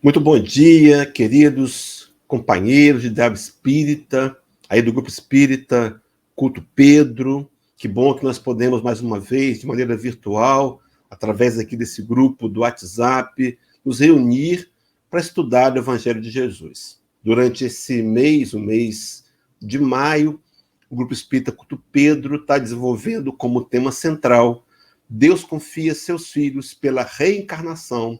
Muito bom dia, queridos companheiros de Diálogo Espírita, aí do Grupo Espírita Culto Pedro. Que bom que nós podemos, mais uma vez, de maneira virtual, através aqui desse grupo do WhatsApp, nos reunir para estudar o Evangelho de Jesus. Durante esse mês, o mês de maio, o Grupo Espírita Culto Pedro está desenvolvendo como tema central: Deus confia seus filhos pela reencarnação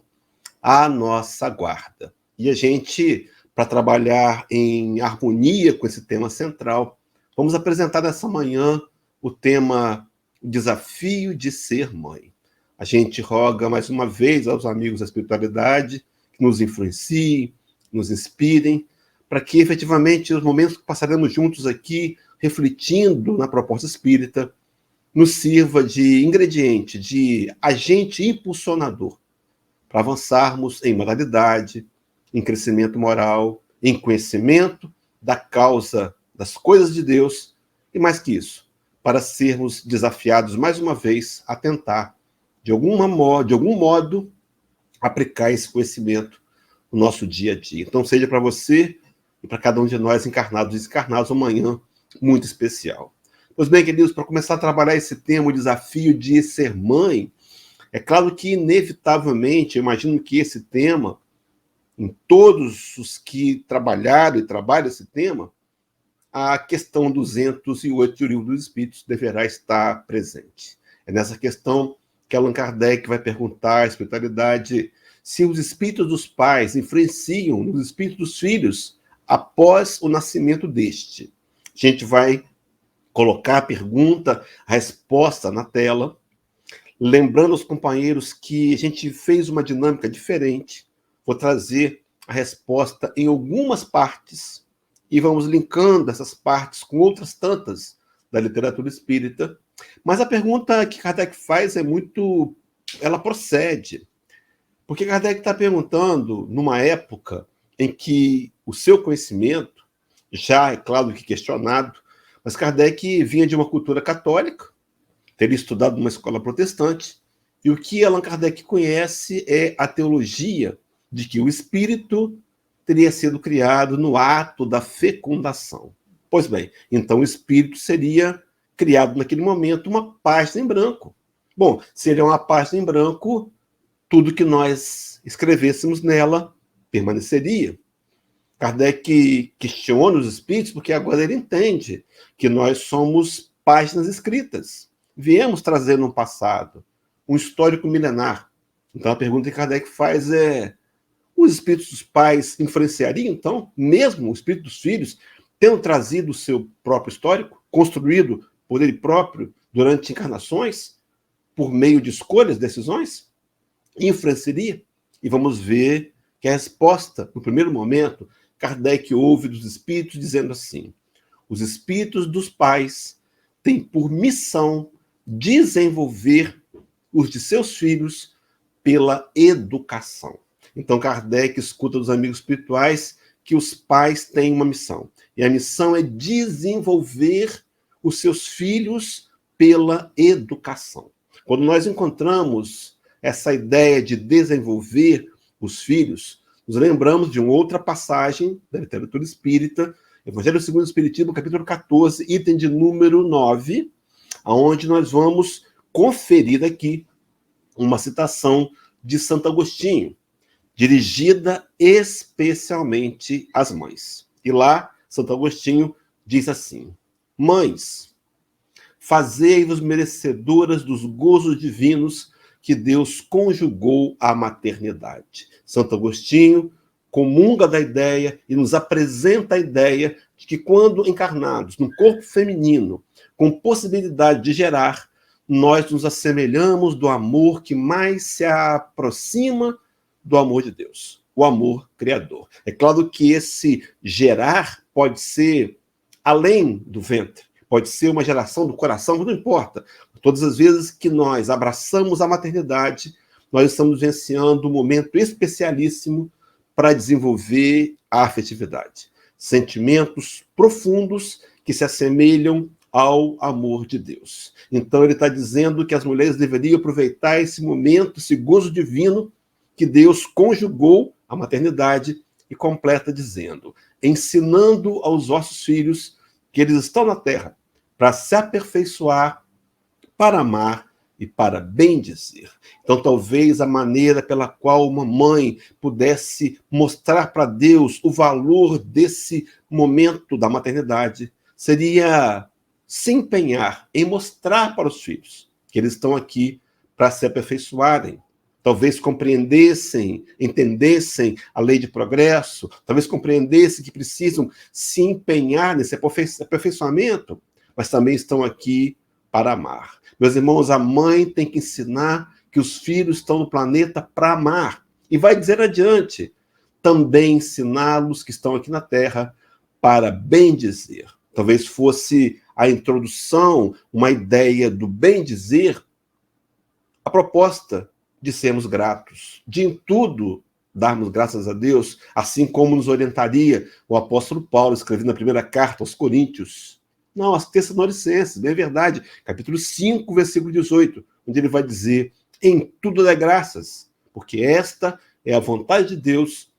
à nossa guarda. E a gente, para trabalhar em harmonia com esse tema central, vamos apresentar nessa manhã o tema Desafio de Ser Mãe. A gente roga mais uma vez aos amigos da espiritualidade que nos influenciem, nos inspirem, para que efetivamente os momentos que passaremos juntos aqui, refletindo na proposta espírita, nos sirva de ingrediente, de agente impulsionador para avançarmos em moralidade, em crescimento moral, em conhecimento da causa das coisas de Deus e, mais que isso, para sermos desafiados, mais uma vez, a tentar, de algum modo, aplicar esse conhecimento no nosso dia a dia. Então, seja para você e para cada um de nós, encarnados e desencarnados, uma manhã muito especial. Pois bem, queridos, para começar a trabalhar esse tema, o desafio de ser mãe, é claro que, inevitavelmente, eu imagino que esse tema, em todos os que trabalharam e trabalham esse tema, a questão 208 do Livro dos Espíritos deverá estar presente. É nessa questão que Allan Kardec vai perguntar à espiritualidade se os espíritos dos pais influenciam nos espíritos dos filhos após o nascimento deste. A gente vai colocar a pergunta, a resposta na tela, lembrando aos companheiros que a gente fez uma dinâmica diferente. Vou trazer a resposta em algumas partes e vamos linkando essas partes com outras tantas da literatura espírita. Mas a pergunta que Kardec faz ela procede. Porque Kardec está perguntando numa época em que o seu conhecimento, já é claro que questionado, mas Kardec vinha de uma cultura católica, teria estudado numa escola protestante, e o que Allan Kardec conhece é a teologia de que o espírito teria sido criado no ato da fecundação. Pois bem, então o espírito seria criado naquele momento uma página em branco. Bom, seria uma página em branco, tudo que nós escrevêssemos nela permaneceria. Kardec questiona os espíritos porque agora ele entende que nós somos páginas escritas. Viemos trazer no passado um histórico milenar. Então a pergunta que Kardec faz é: os espíritos dos pais influenciariam, então, mesmo o espírito dos filhos, tendo trazido o seu próprio histórico, construído por ele próprio durante encarnações, por meio de escolhas, decisões? Influenciaria? E vamos ver que a resposta, no primeiro momento, Kardec ouve dos espíritos dizendo assim: os espíritos dos pais têm por missão desenvolver os de seus filhos pela educação. Então, Kardec escuta dos amigos espirituais que os pais têm uma missão. E a missão é desenvolver os seus filhos pela educação. Quando nós encontramos essa ideia de desenvolver os filhos, nos lembramos de uma outra passagem da literatura espírita, Evangelho segundo o Espiritismo, capítulo 14, item de número 9, onde nós vamos conferir aqui uma citação de Santo Agostinho, dirigida especialmente às mães. E lá, Santo Agostinho diz assim: mães, fazei-vos merecedoras dos gozos divinos que Deus conjugou à maternidade. Santo Agostinho comunga da ideia e nos apresenta a ideia de que quando encarnados num corpo feminino, com possibilidade de gerar, nós nos assemelhamos do amor que mais se aproxima do amor de Deus, o amor criador. É claro que esse gerar pode ser além do ventre, pode ser uma geração do coração, não importa. Todas as vezes que nós abraçamos a maternidade, nós estamos vivenciando um momento especialíssimo para desenvolver a afetividade. Sentimentos profundos que se assemelham ao amor de Deus. Então ele está dizendo que as mulheres deveriam aproveitar esse momento, esse gozo divino que Deus conjugou a maternidade e completa dizendo: ensinando aos vossos filhos que eles estão na terra para se aperfeiçoar, para amar e para bendizer. Então, talvez a maneira pela qual uma mãe pudesse mostrar para Deus o valor desse momento da maternidade seria se empenhar em mostrar para os filhos que eles estão aqui para se aperfeiçoarem. Talvez compreendessem, entendessem a lei de progresso, talvez compreendessem que precisam se empenhar nesse aperfeiçoamento, mas também estão aqui para amar. Meus irmãos, a mãe tem que ensinar que os filhos estão no planeta para amar. E vai dizer adiante, também ensiná-los que estão aqui na Terra para bendizer. Talvez fosse a introdução, uma ideia do bendizer, a proposta de sermos gratos, de em tudo darmos graças a Deus, assim como nos orientaria o apóstolo Paulo, escrevendo na primeira carta aos Coríntios. Não, aos Tessalonicenses, bem verdade, capítulo 5, versículo 18, onde ele vai dizer: em tudo dê graças, porque esta é a vontade de Deus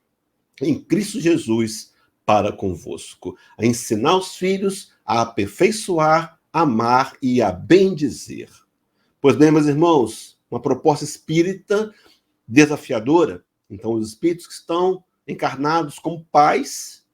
em Cristo Jesus para convosco. A ensinar os filhos a aperfeiçoar, amar e a bendizer. Pois bem, meus irmãos, uma proposta espírita desafiadora. Então, os espíritos que estão encarnados como pais,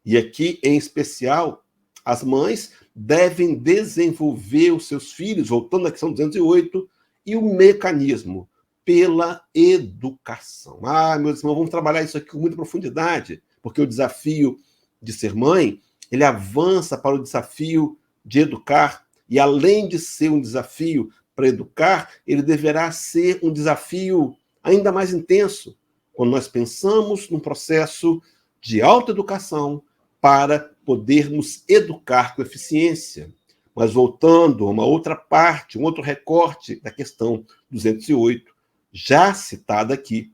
e aqui em especial as mães, devem desenvolver os seus filhos, voltando à questão 208, e o mecanismo pela educação. Meus irmãos, vamos trabalhar isso aqui com muita profundidade, porque o desafio de ser mãe, ele avança para o desafio de educar, e além de ser um desafio para educar, ele deverá ser um desafio ainda mais intenso, quando nós pensamos num processo de autoeducação para podermos educar com eficiência. Mas voltando a uma outra parte, um outro recorte da questão 208, já citada aqui,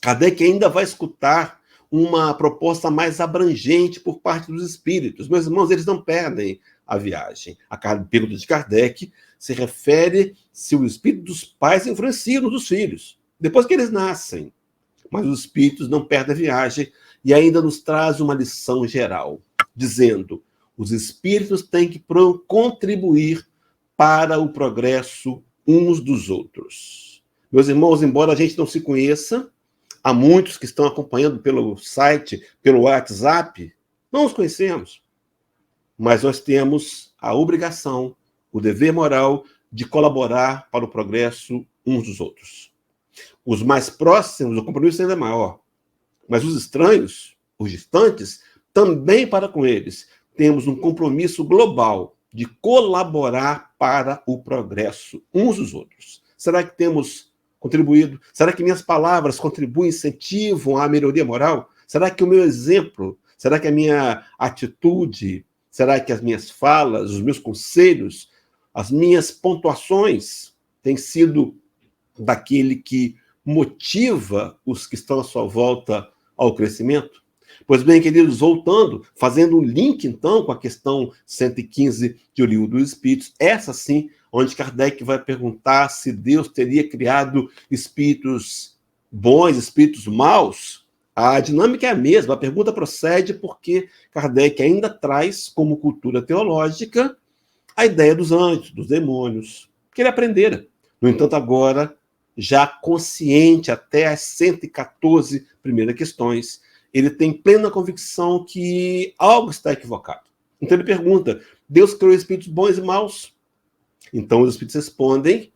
Kardec ainda vai escutar uma proposta mais abrangente por parte dos espíritos. Meus irmãos, eles não perdem a viagem. A pergunta de Kardec se refere se o espírito dos pais influencia nos dos filhos, depois que eles nascem. Mas os espíritos não perdem a viagem e ainda nos traz uma lição geral, dizendo: os espíritos têm que contribuir para o progresso uns dos outros. Meus irmãos, embora a gente não se conheça, há muitos que estão acompanhando pelo site, pelo WhatsApp, não os conhecemos, mas nós temos a obrigação, o dever moral de colaborar para o progresso uns dos outros. Os mais próximos, o compromisso ainda é maior, mas os estranhos, os distantes, também para com eles, temos um compromisso global de colaborar para o progresso uns dos outros. Será que temos contribuído? Será que minhas palavras contribuem, incentivam a melhoria moral? Será que o meu exemplo, será que a minha atitude, será que as minhas falas, os meus conselhos, as minhas pontuações têm sido daquele que motiva os que estão à sua volta ao crescimento? Pois bem, queridos, voltando, fazendo um link, então, com a questão 115 de O Livro dos Espíritos, essa sim, onde Kardec vai perguntar se Deus teria criado espíritos bons, espíritos maus. A dinâmica é a mesma, a pergunta procede porque Kardec ainda traz, como cultura teológica, a ideia dos anjos, dos demônios, que ele aprendera. No entanto, agora, já consciente até as 114 primeiras questões, ele tem plena convicção que algo está equivocado. Então ele pergunta: Deus criou espíritos bons e maus? Então os espíritos respondem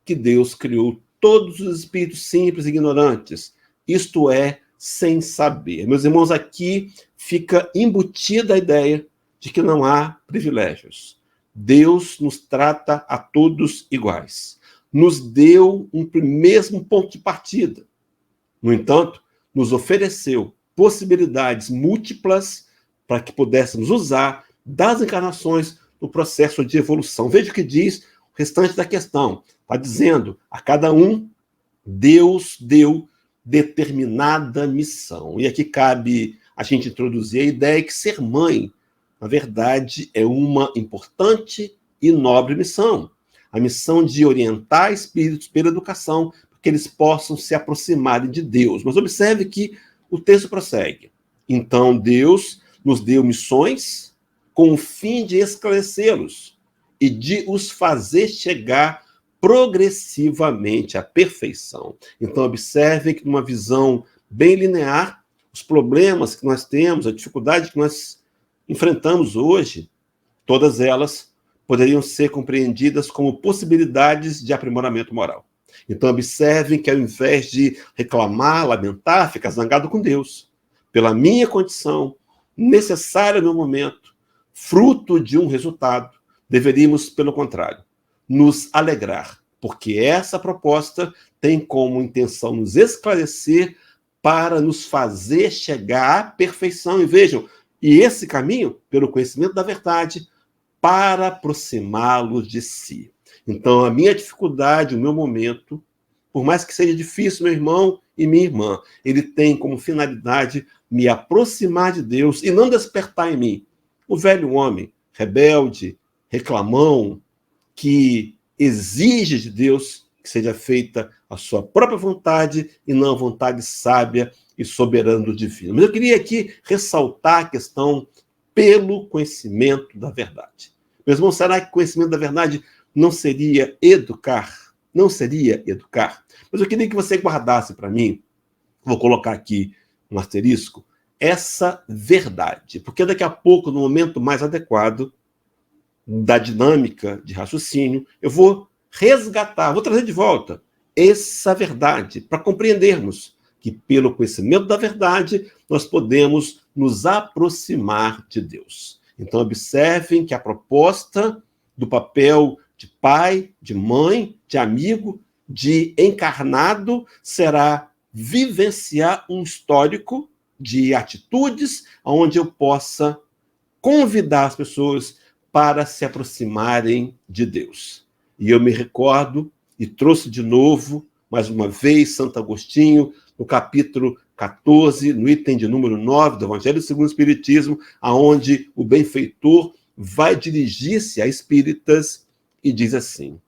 que Deus criou todos os espíritos simples e ignorantes, isto é, sem saber. Meus irmãos, aqui fica embutida a ideia de que não há privilégios. Deus nos trata a todos iguais. Nos deu um mesmo ponto de partida. No entanto, nos ofereceu possibilidades múltiplas para que pudéssemos usar das encarnações no processo de evolução. Veja o que diz o restante da questão. Está dizendo: a cada um, Deus deu determinada missão. E aqui cabe a gente introduzir a ideia que ser mãe, na verdade, é uma importante e nobre missão. A missão de orientar espíritos pela educação, para que eles possam se aproximarem de Deus. Mas observe que o texto prossegue. Então Deus nos deu missões com o fim de esclarecê-los e de os fazer chegar progressivamente à perfeição. Então observem que numa visão bem linear, os problemas que nós temos, a dificuldade que nós enfrentamos hoje, todas elas poderiam ser compreendidas como possibilidades de aprimoramento moral. Então, observem que ao invés de reclamar, lamentar, ficar zangado com Deus, pela minha condição, necessária no momento, fruto de um resultado, deveríamos, pelo contrário, nos alegrar, porque essa proposta tem como intenção nos esclarecer para nos fazer chegar à perfeição. E vejam, e esse caminho, pelo conhecimento da verdade, para aproximá-los de si. Então, a minha dificuldade, o meu momento, por mais que seja difícil, meu irmão e minha irmã, ele tem como finalidade me aproximar de Deus e não despertar em mim o velho homem, rebelde, reclamão, que exige de Deus que seja feita a sua própria vontade e não a vontade sábia e soberana do divino. Mas eu queria aqui ressaltar a questão pelo conhecimento da verdade. Meu irmão, será que o conhecimento da verdade não seria educar? Não seria educar? Mas eu queria que você guardasse para mim, vou colocar aqui um asterisco, essa verdade. Porque daqui a pouco, no momento mais adequado da dinâmica de raciocínio, eu vou resgatar, vou trazer de volta essa verdade para compreendermos que pelo conhecimento da verdade nós podemos nos aproximar de Deus. Então observem que a proposta do papel de pai, de mãe, de amigo, de encarnado será vivenciar um histórico de atitudes onde eu possa convidar as pessoas para se aproximarem de Deus. E eu me recordo e trouxe de novo, mais uma vez, Santo Agostinho, no capítulo 14, no item de número 9 do Evangelho segundo o Espiritismo, aonde o benfeitor vai dirigir-se a espíritas e diz assim: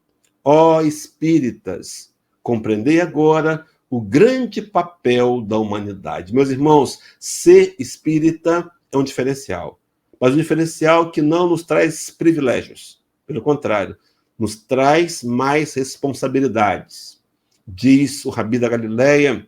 ó espíritas, compreendei agora o grande papel da humanidade. Meus irmãos, ser espírita é um diferencial, mas um diferencial que não nos traz privilégios. Pelo contrário, nos traz mais responsabilidades. Diz o Rabi da Galileia,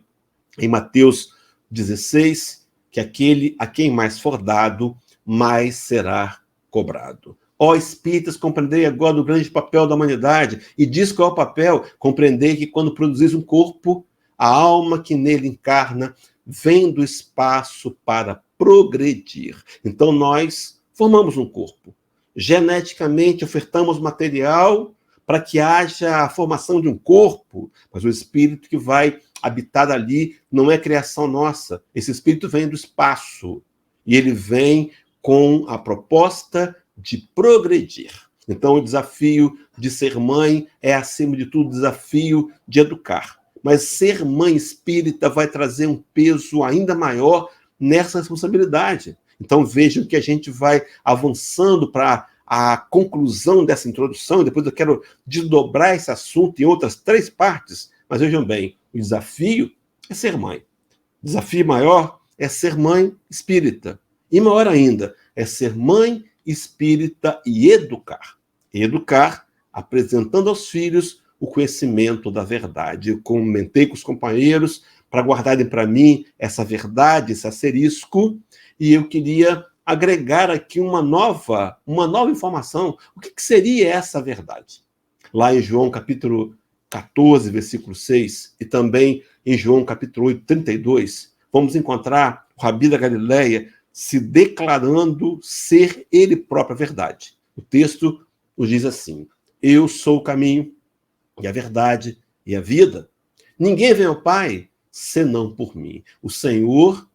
em Mateus 16, que aquele a quem mais for dado, mais será cobrado. Ó espíritas, compreendei agora o grande papel da humanidade. E diz qual é o papel? Compreendei que quando produzis um corpo, a alma que nele encarna vem do espaço para progredir. Então nós formamos um corpo. Geneticamente ofertamos material para que haja a formação de um corpo, mas o espírito que vai habitar ali não é criação nossa. Esse espírito vem do espaço e ele vem com a proposta de progredir. Então o desafio de ser mãe é, acima de tudo, o desafio de educar. Mas ser mãe espírita vai trazer um peso ainda maior nessa responsabilidade. Então vejam que a gente vai avançando para a conclusão dessa introdução, e depois eu quero desdobrar esse assunto em outras 3 partes, mas vejam bem, o desafio é ser mãe. O desafio maior é ser mãe espírita. E maior ainda, é ser mãe espírita e educar. Educar apresentando aos filhos o conhecimento da verdade. Eu comentei com os companheiros para guardarem para mim essa verdade, esse asterisco, e eu queria agregar aqui uma nova informação. O que seria essa verdade? Lá em João capítulo 14, versículo 6, e também em João capítulo 8, 32, vamos encontrar o Rabi da Galileia se declarando ser ele próprio a verdade. O texto nos diz assim: eu sou o caminho e a verdade e a vida. Ninguém vem ao Pai senão por mim. O Senhor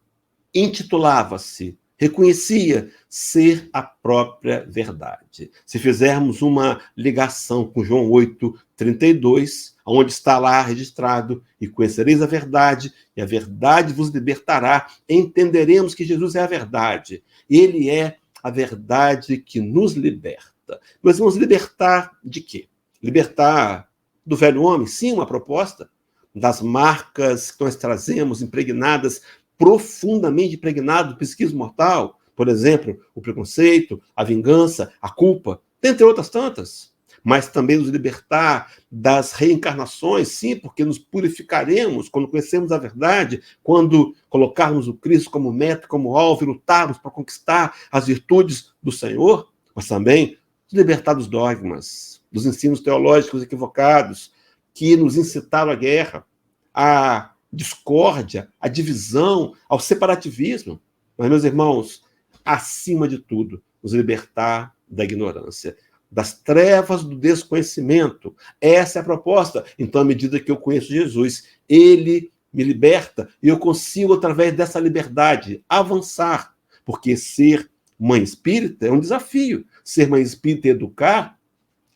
intitulava-se, reconhecia ser a própria verdade. Se fizermos uma ligação com João 8, 32, onde está lá registrado: e conhecereis a verdade, e a verdade vos libertará, entenderemos que Jesus é a verdade. Ele é a verdade que nos liberta. Nós vamos libertar de quê? Libertar do velho homem? Sim, uma proposta. Das marcas que nós trazemos impregnadas profundamente impregnado do psiquismo mortal, por exemplo, o preconceito, a vingança, a culpa, dentre outras tantas. Mas também nos libertar das reencarnações, sim, porque nos purificaremos quando conhecermos a verdade, quando colocarmos o Cristo como meta, como alvo e lutarmos para conquistar as virtudes do Senhor, mas também nos libertar dos dogmas, dos ensinos teológicos equivocados que nos incitaram à guerra, à discórdia, à divisão, ao separativismo. Mas, meus irmãos, acima de tudo, nos libertar da ignorância, das trevas do desconhecimento. Essa é a proposta. Então, à medida que eu conheço Jesus, ele me liberta e eu consigo, através dessa liberdade, avançar. Porque ser mãe espírita é um desafio. Ser mãe espírita e educar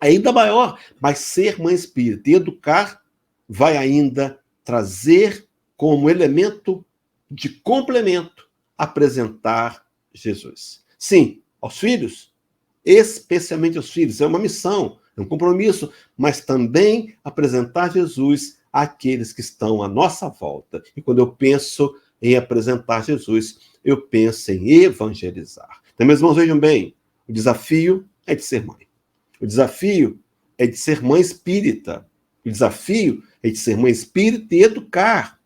é ainda maior. Mas ser mãe espírita e educar vai ainda trazer como elemento de complemento apresentar Jesus. Sim, aos filhos, especialmente aos filhos, é uma missão, é um compromisso, mas também apresentar Jesus àqueles que estão à nossa volta. E quando eu penso em apresentar Jesus, eu penso em evangelizar. Então, meus irmãos, vejam bem, o desafio é de ser mãe. O desafio é de ser mãe espírita. O desafio é de ser mãe espírita e educar.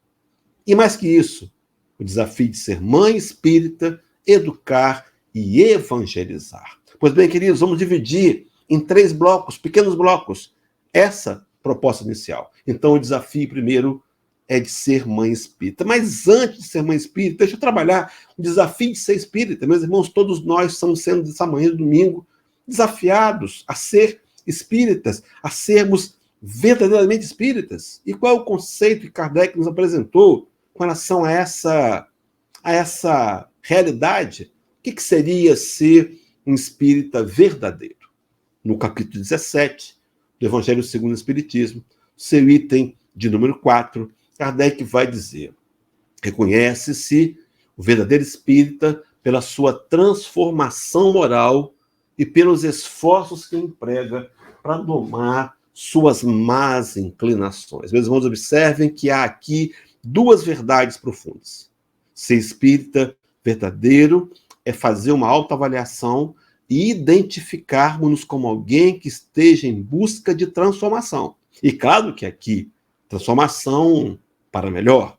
E mais que isso, o desafio de ser mãe espírita, educar e evangelizar. Pois bem, queridos, vamos dividir em 3 blocos, pequenos blocos, essa proposta inicial. Então, o desafio primeiro é de ser mãe espírita. Mas antes de ser mãe espírita, deixa eu trabalhar o desafio de ser espírita. Meus irmãos, todos nós estamos sendo, dessa manhã de domingo, desafiados a ser espíritas, a sermos verdadeiramente espíritas. E qual é o conceito que Kardec nos apresentou com relação a essa realidade? O que seria ser um espírita verdadeiro? No capítulo 17 do Evangelho segundo o Espiritismo, seu item de número 4, Kardec vai dizer: reconhece-se o verdadeiro espírita pela sua transformação moral e pelos esforços que emprega para domar suas más inclinações. Meus irmãos, observem que há aqui 2 verdades profundas. Ser espírita verdadeiro é fazer uma autoavaliação e identificarmos-nos como alguém que esteja em busca de transformação. E claro que aqui, transformação para melhor,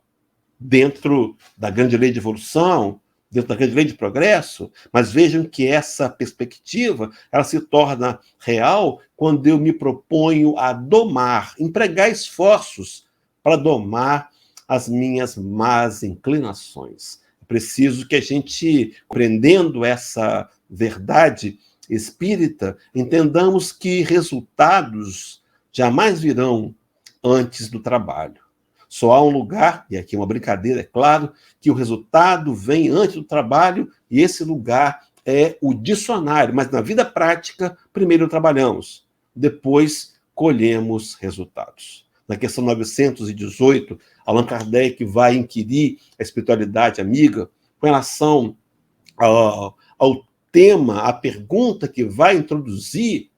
dentro da grande lei de evolução, dentro da grande lei de progresso, mas vejam que essa perspectiva, ela se torna real quando eu me proponho a domar, empregar esforços para domar as minhas más inclinações. É preciso que a gente, compreendendo essa verdade espírita, entendamos que resultados jamais virão antes do trabalho. Só há um lugar, e aqui é uma brincadeira, é claro, que o resultado vem antes do trabalho, e esse lugar é o dicionário. Mas na vida prática, primeiro trabalhamos, depois colhemos resultados. Na questão 918, Allan Kardec vai inquirir a espiritualidade amiga com relação ao tema, a pergunta que vai introduzir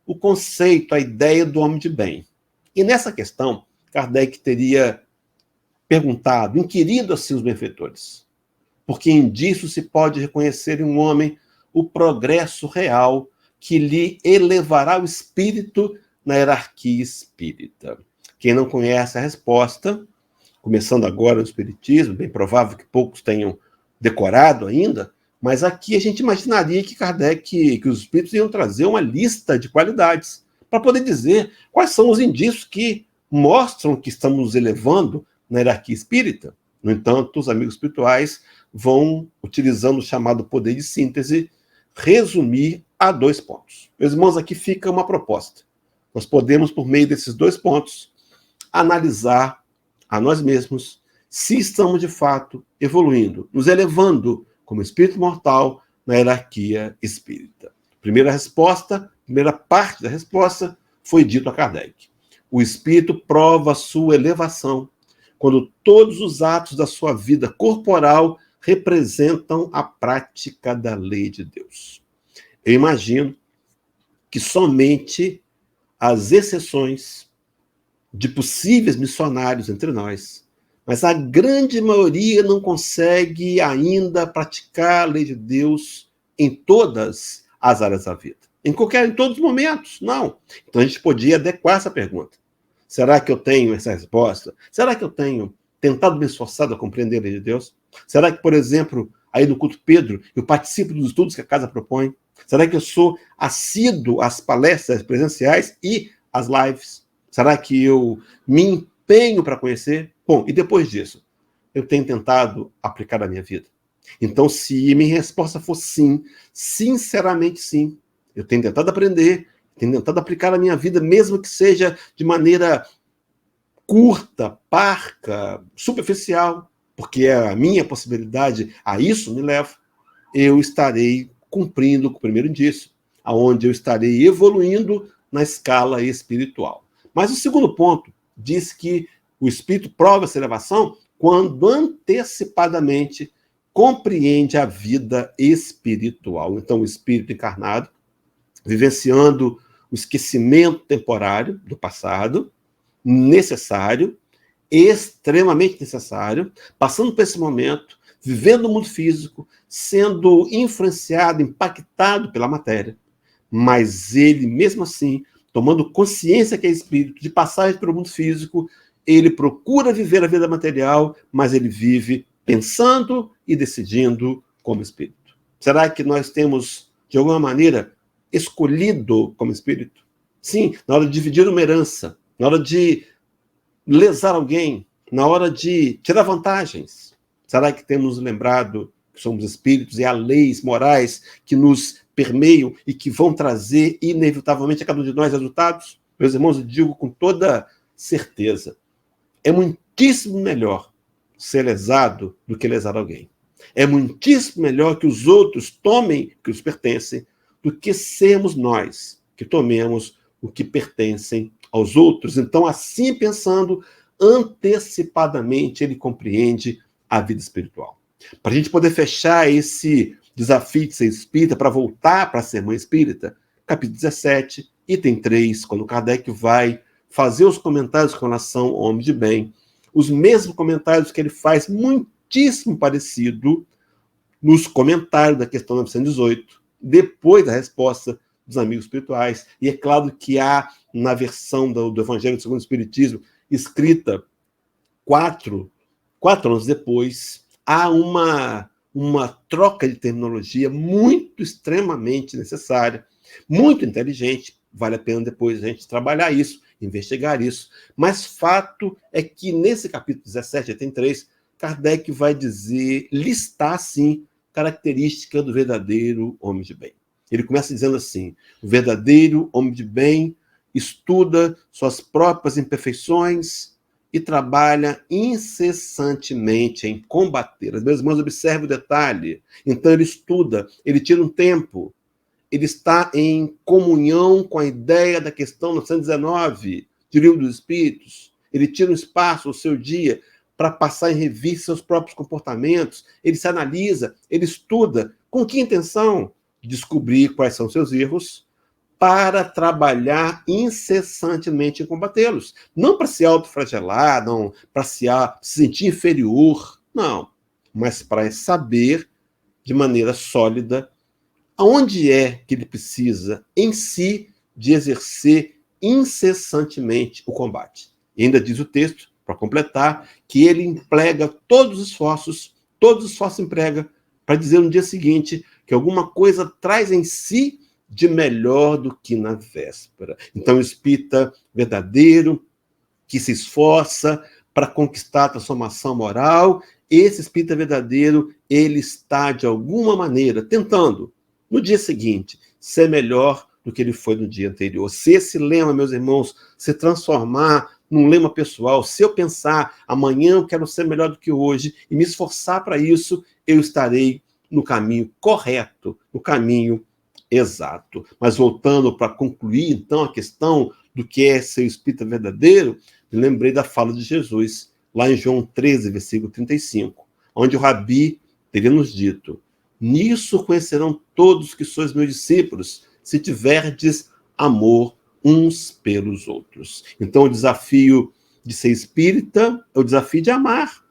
o conceito, a ideia do homem de bem. E nessa questão, Kardec teria perguntado, inquirido assim os benfeitores, porque disso se pode reconhecer em um homem o progresso real que lhe elevará o espírito na hierarquia espírita. Quem não conhece a resposta, começando agora no espiritismo, bem provável que poucos tenham decorado ainda, mas aqui a gente imaginaria que Kardec, que os espíritos iam trazer uma lista de qualidades para poder dizer quais são os indícios que mostram que estamos nos elevando na hierarquia espírita. No entanto, os amigos espirituais vão, utilizando o chamado poder de síntese, resumir a 2 pontos. Meus irmãos, aqui fica uma proposta. Nós podemos, por meio desses 2 pontos, analisar a nós mesmos se estamos, de fato, evoluindo, nos elevando como espírito mortal na hierarquia espírita. Primeira resposta, primeira parte da resposta, foi dito a Kardec. O espírito prova a sua elevação quando todos os atos da sua vida corporal representam a prática da lei de Deus. Eu imagino que somente as exceções de possíveis missionários entre nós Mas a grande maioria não consegue ainda praticar a lei de Deus em todas as áreas da vida. Em todos os momentos, não. Então a gente podia adequar essa pergunta. Será que eu tenho essa resposta? Será que eu tenho tentado me esforçar a compreender a lei de Deus? Será que, por exemplo, aí no culto Pedro, eu participo dos estudos que a casa propõe? Será que eu sou assíduo às palestras presenciais e às lives? Será que eu me empenho para conhecer? Bom, e depois disso, eu tenho tentado aplicar na minha vida? Então, se minha resposta for sim, sinceramente sim, eu tenho tentado aprender, tenho tentado aplicar na minha vida, mesmo que seja de maneira curta, parca, superficial, porque é a minha possibilidade, a isso me leva, eu estarei cumprindo com o primeiro indício, aonde eu estarei evoluindo na escala espiritual. Mas o segundo ponto diz que o espírito prova essa elevação quando antecipadamente compreende a vida espiritual. Então, o espírito encarnado, vivenciando o esquecimento temporário do passado, necessário, extremamente necessário, passando por esse momento, vivendo no mundo físico, sendo influenciado, impactado pela matéria, mas ele, mesmo assim, tomando consciência que é espírito, de passagem pelo mundo físico, ele procura viver a vida material, mas ele vive pensando e decidindo como espírito. Será que nós temos, de alguma maneira, escolhido como espírito? Sim, na hora de dividir uma herança, na hora de lesar alguém, na hora de tirar vantagens. Será que temos lembrado que somos espíritos e há leis morais que nos permeiam e que vão trazer inevitavelmente a cada um de nós resultados? Meus irmãos, eu digo com toda certeza, é muitíssimo melhor ser lesado do que lesar alguém. É muitíssimo melhor que os outros tomem o que os pertencem do que sermos nós que tomemos o que pertencem aos outros. Então, assim pensando, antecipadamente ele compreende a vida espiritual. Para a gente poder fechar esse desafio de ser espírita, para voltar para ser mãe espírita, capítulo 17, item 3, quando Kardec vai fazer os comentários com relação ao homem de bem, os mesmos comentários que ele faz, muitíssimo parecido, nos comentários da questão 918, depois da resposta dos amigos espirituais. E é claro que há, na versão do Evangelho segundo o Espiritismo, escrita quatro anos depois, há uma troca de terminologia muito, extremamente necessária, muito inteligente. Vale a pena depois a gente trabalhar isso, investigar isso. Mas fato é que nesse capítulo 17, item 3, Kardec vai dizer, listar, assim, característica do verdadeiro homem de bem. Ele começa dizendo assim: o verdadeiro homem de bem estuda suas próprias imperfeições e trabalha incessantemente em combater. As meus irmãos, observe o detalhe. Então ele estuda, ele tira um tempo, ele está em comunhão com a ideia da questão 919 de Livro dos Espíritos. Ele tira um espaço, o seu dia, para passar em revista seus próprios comportamentos. Ele se analisa, ele estuda. Com que intenção? Descobrir quais são seus erros, para trabalhar incessantemente em combatê-los. Não para se autoflagelar, não para se sentir inferior, não. Mas para saber, de maneira sólida, aonde é que ele precisa, em si, de exercer incessantemente o combate. E ainda diz o texto, para completar, que ele emprega todos os esforços emprega, para dizer no dia seguinte que alguma coisa traz em si de melhor do que na véspera. Então, o espírita verdadeiro, que se esforça para conquistar a transformação moral, esse espírita verdadeiro, ele está, de alguma maneira, tentando, no dia seguinte, ser melhor do que ele foi no dia anterior. Se esse lema, meus irmãos, se transformar num lema pessoal, se eu pensar, amanhã eu quero ser melhor do que hoje, e me esforçar para isso, eu estarei no caminho correto, no caminho exato. Mas voltando para concluir, então, a questão do que é ser espírita verdadeiro, me lembrei da fala de Jesus, lá em João 13, versículo 35, onde o Rabi teria nos dito: nisso conhecerão todos que sois meus discípulos, se tiverdes amor uns pelos outros. Então, o desafio de ser espírita é o desafio de amar.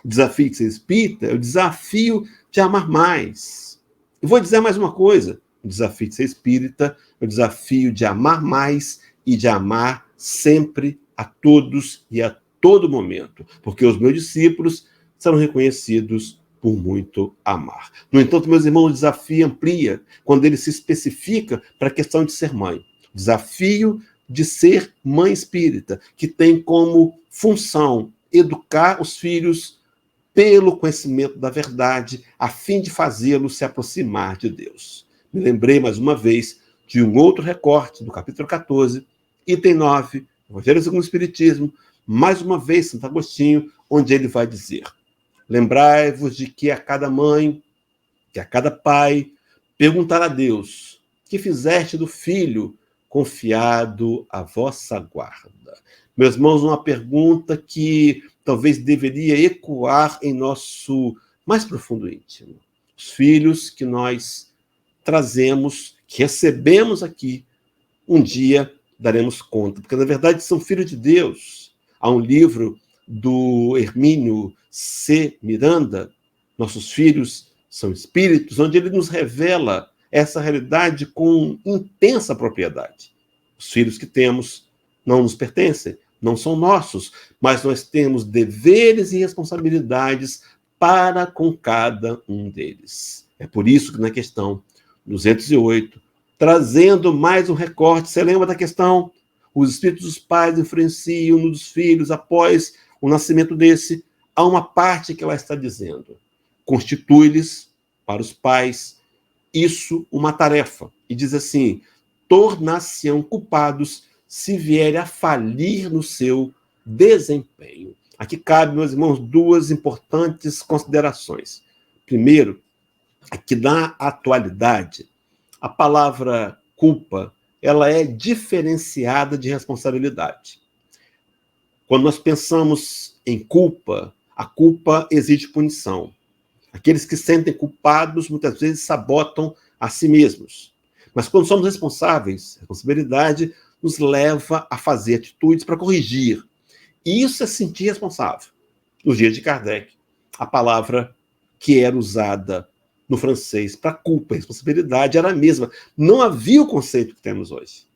O desafio de ser espírita é o desafio de amar mais. E vou dizer mais uma coisa. O desafio de ser espírita é o desafio de amar mais e de amar sempre a todos e a todo momento. Porque os meus discípulos serão reconhecidos por muito amar. No entanto, meus irmãos, o desafio amplia quando ele se especifica para a questão de ser mãe. O desafio de ser mãe espírita, que tem como função educar os filhos pelo conhecimento da verdade, a fim de fazê-los se aproximar de Deus. Me lembrei, mais uma vez, de um outro recorte do capítulo 14, item 9, Evangelho segundo o Espiritismo, mais uma vez, Santo Agostinho, onde ele vai dizer: lembrai-vos de que a cada mãe, que a cada pai, perguntar a Deus, que fizeste do filho confiado à vossa guarda? Meus irmãos, uma pergunta que talvez deveria ecoar em nosso mais profundo íntimo. Os filhos que nós trazemos, que recebemos aqui, um dia daremos conta, porque na verdade são filhos de Deus. Há um livro do Hermínio C. Miranda, Nossos Filhos São Espíritos, onde ele nos revela essa realidade com intensa propriedade. Os filhos que temos não nos pertencem, não são nossos, mas nós temos deveres e responsabilidades para com cada um deles. É por isso que na questão 208, trazendo mais um recorte, você lembra da questão? Os espíritos dos pais influenciam no dos filhos após o nascimento desse. Há uma parte que ela está dizendo: constitui-lhes, para os pais, isso uma tarefa. E diz assim: tornar-se-ão culpados se vierem a falir no seu desempenho. Aqui cabe, meus irmãos, duas importantes considerações. Primeiro, é que na atualidade, a palavra culpa, ela é diferenciada de responsabilidade. Quando nós pensamos em culpa, a culpa exige punição. Aqueles que sentem culpados, muitas vezes, sabotam a si mesmos. Mas quando somos responsáveis, a responsabilidade nos leva a fazer atitudes para corrigir. E isso é sentir responsável. Nos dias de Kardec, a palavra que era usada no francês para culpa e responsabilidade era a mesma. Não havia o conceito que temos hoje.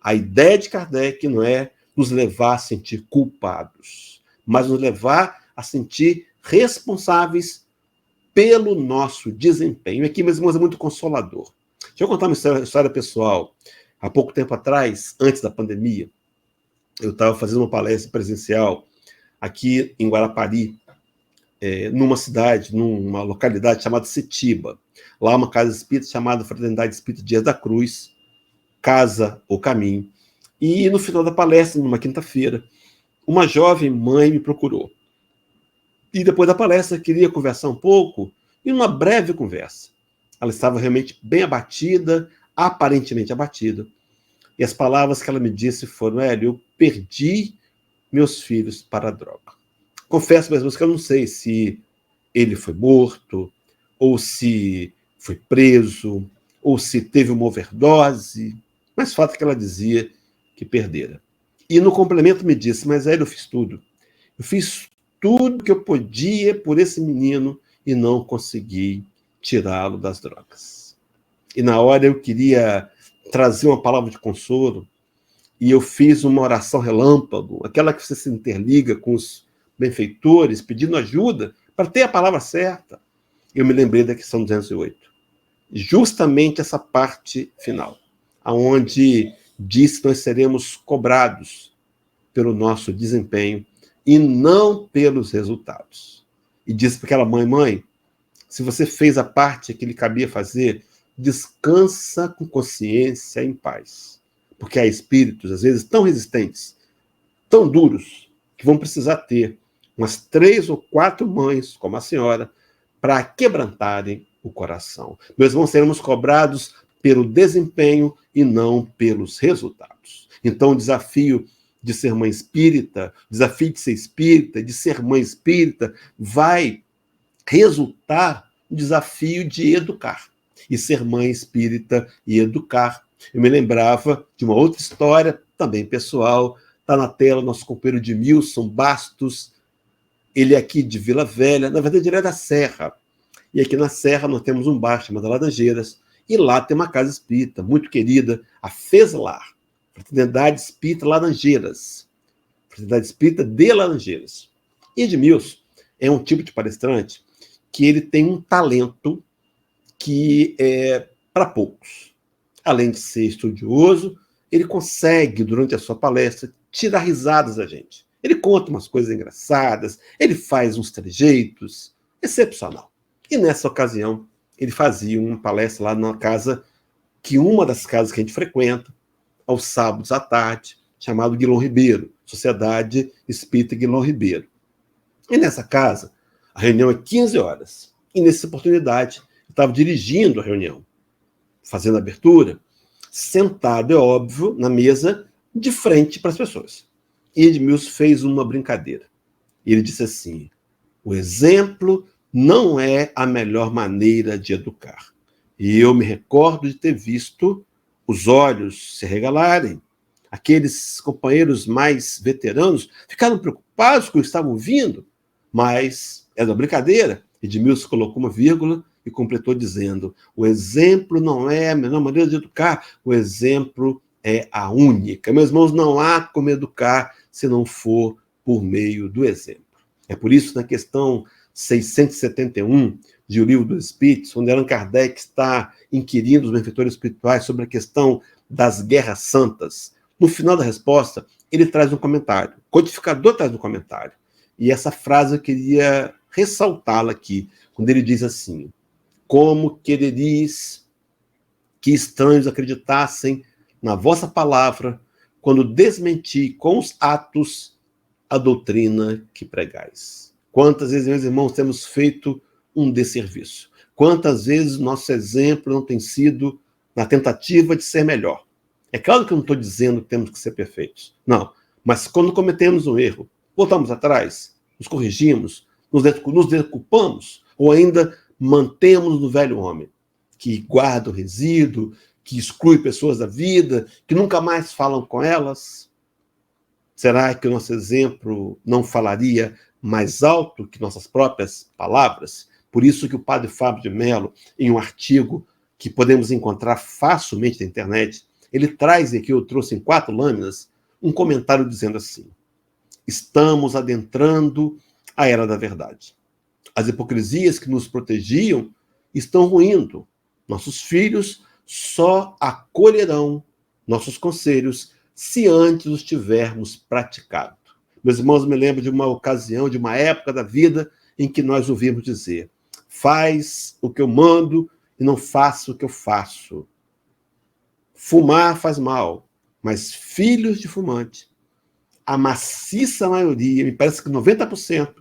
A ideia de Kardec não é nos levar a sentir culpados, mas nos levar a sentir responsáveis pelo nosso desempenho. E aqui, meus irmãos, é muito consolador. Deixa eu contar uma história pessoal. Há pouco tempo atrás, antes da pandemia, eu estava fazendo uma palestra presencial aqui em Guarapari, numa cidade, numa localidade chamada Setiba. Lá uma casa espírita chamada Fraternidade Espírita Dias da Cruz, Casa ou Caminho. E no final da palestra, numa quinta-feira, uma jovem mãe me procurou. E depois da palestra, queria conversar um pouco, e numa breve conversa. Ela estava realmente bem abatida, aparentemente abatida. E as palavras que ela me disse foram: Hélio, eu perdi meus filhos para a droga. Confesso mesmo que eu não sei se ele foi morto, ou se foi preso, ou se teve uma overdose, mas o fato é que ela dizia que perdera. E no complemento me disse: mas Hélio, eu fiz tudo. Eu fiz tudo que eu podia por esse menino e não consegui tirá-lo das drogas. E na hora eu queria trazer uma palavra de consolo, e eu fiz uma oração relâmpago, aquela que você se interliga com os benfeitores, pedindo ajuda para ter a palavra certa. Eu me lembrei da questão 208. Justamente essa parte final, aonde diz que nós seremos cobrados pelo nosso desempenho e não pelos resultados. E disse para aquela mãe, se você fez a parte que lhe cabia fazer, descansa com consciência em paz. Porque há espíritos, às vezes, tão resistentes, tão duros, que vão precisar ter umas 3 ou 4 mães, como a senhora, para quebrantarem o coração. Meus irmãos, seremos cobrados pelo desempenho e não pelos resultados. Então, o desafio de ser mãe espírita, o desafio de ser espírita, de ser mãe espírita, vai resultar no desafio de educar. E ser mãe espírita e educar. Eu me lembrava de uma outra história, também pessoal, Está na tela nosso companheiro Edmilson Bastos, ele é aqui de Vila Velha, na verdade ele é da Serra. E aqui na Serra nós temos um bairro chamado Laranjeiras, e lá tem uma casa espírita muito querida, a Feslar, Fraternidade Espírita Laranjeiras, Fraternidade Espírita de Laranjeiras. E Edmilson é um tipo de palestrante que ele tem um talento que é para poucos. Além de ser estudioso, ele consegue, durante a sua palestra, tirar risadas da gente. Ele conta umas coisas engraçadas, ele faz uns trejeitos, excepcional. E nessa ocasião, ele fazia uma palestra lá numa casa, uma das casas que a gente frequenta, aos sábados à tarde, chamado Guilom Ribeiro, Sociedade Espírita Guilom Ribeiro. E nessa casa, a reunião é 15 horas. E nessa oportunidade, eu estava dirigindo a reunião, fazendo a abertura, sentado, é óbvio, na mesa, de frente para as pessoas. E Edmilson fez uma brincadeira. Ele disse assim: o exemplo não é a melhor maneira de educar. E eu me recordo de ter visto os olhos se regalarem. Aqueles companheiros mais veteranos ficaram preocupados com o que estavam ouvindo, mas era uma brincadeira. Edmilson colocou uma vírgula e completou dizendo: o exemplo não é a melhor maneira de educar, o exemplo é a única. Meus irmãos, não há como educar se não for por meio do exemplo. É por isso, na questão 671 de O Livro dos Espíritos, onde Allan Kardec está inquirindo os benfeitores espirituais sobre a questão das guerras santas, no final da resposta, ele traz um comentário. O codificador traz um comentário. E essa frase eu queria ressaltá-la aqui, quando ele diz assim: como quereris que estranhos acreditassem na vossa palavra, quando desmenti com os atos a doutrina que pregais. Quantas vezes, meus irmãos, temos feito um desserviço? Quantas vezes nosso exemplo não tem sido na tentativa de ser melhor? É claro que eu não estou dizendo que temos que ser perfeitos. Não. Mas quando cometemos um erro, voltamos atrás, nos corrigimos, nos desculpamos, ou ainda mantemos no velho homem, que guarda o resíduo, que exclui pessoas da vida, que nunca mais falam com elas? Será que o nosso exemplo não falaria mais alto que nossas próprias palavras? Por isso que o padre Fábio de Mello, em um artigo que podemos encontrar facilmente na internet, ele traz aqui, eu trouxe em 4 lâminas, um comentário dizendo assim: estamos adentrando a era da verdade. As hipocrisias que nos protegiam estão ruindo. Nossos filhos só acolherão nossos conselhos se antes os tivermos praticado. Meus irmãos, me lembro de uma ocasião, de uma época da vida em que nós ouvimos dizer: faz o que eu mando e não faça o que eu faço. Fumar faz mal, mas filhos de fumante, a maciça maioria, me parece que 90%,